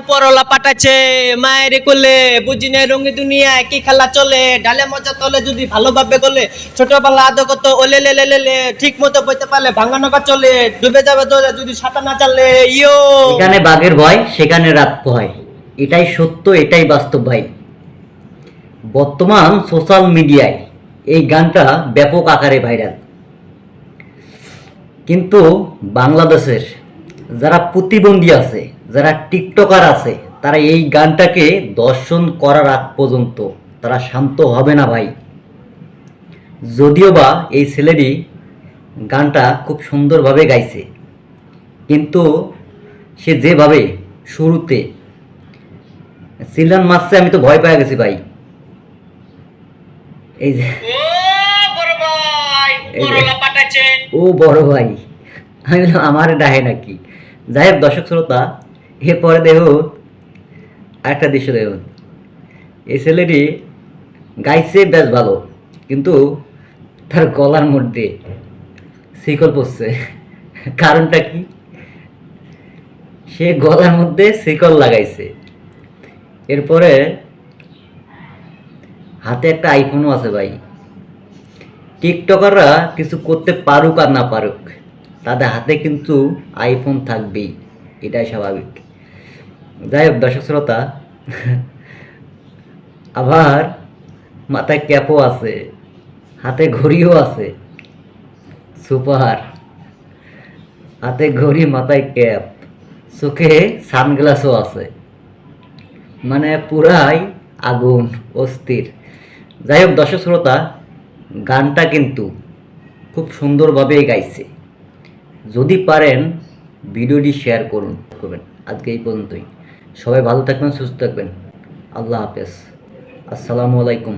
উপরওয়ালা পাঠাচ্ছে মায়ের কোলে, বুঝি না রঙে দুনিয়ায় কি খেলা চলে, ডালে মজা তলে যদি ভালোভাবে গলে, ছোটবেলা আদগত ওলে লে লে লে লে, ঠিক মতো বইতে পারলে ভাঙা নৌকা চলে, ডুবে যাবে দোলে যদি সাঁতার না চালে। ইয়ো, এখানে বাঘের ভয় সেখানে রাত ভয়, এটাই সত্য, এটাই বাস্তব ভাই। বর্তমান সোশ্যাল মিডিয়ায় এই গানটা ব্যাপক আকারে ভাইরাল, কিন্তু বাংলাদেশের যারা প্রতিবন্ধী আছে, যারা টিকটকার আছে, তারা এই গানটাকে দর্শন করার আগ পর্যন্ত তারা শান্ত হবে না ভাই। যদিও বা এই ছেলেটি গানটা খুব সুন্দরভাবে গাইছে, কিন্তু সে যেভাবে শুরুতে চিল্লান মারছে, আমি তো ভয় পেয়ে গেছি ভাই। এই যে ও বড় ভাই এই যে, উপরওয়ালা পাঠাচ্ছে। ও বড় ভাই, আমি বললাম আমার ডাহে নাকি। যাই হোক দর্শক শ্রোতা, এরপরে দেখো আরেকটা দৃশ্য দেখুন। এই ছেলেটি গাইছে বেশ ভালো, কিন্তু তার গলার মধ্যে শিকল পড়ছে। কারণটা কি? সে গলার মধ্যে শিকল লাগাইছে। এরপরে হাতে একটা আইফোনও আছে ভাই। টিকটকাররা কিছু করতে পারুক আর না পারুক, তাদের হাতে কিন্তু আইফোন থাকবেই, এটাই স্বাভাবিক। যাই হোক দর্শক শ্রোতা, আবার মাথায় ক্যাপও আছে, হাতে ঘড়িও আছে। সুপার, হাতে ঘড়ি, মাথায় ক্যাপ, চোখে সানগ্লাসও আছে, মানে পুরাই আগুন, অস্থির। যাই হোক দর্শক শ্রোতা, গানটা কিন্তু খুব সুন্দরভাবেই গাইছে। যদি পারেন ভিডিওটি শেয়ার করবেন। আজকে এই পর্যন্তই। সবাই ভালো থাকবেন, সুস্থ থাকবেন। আল্লাহ হাফেজ, আসসালামু আলাইকুম।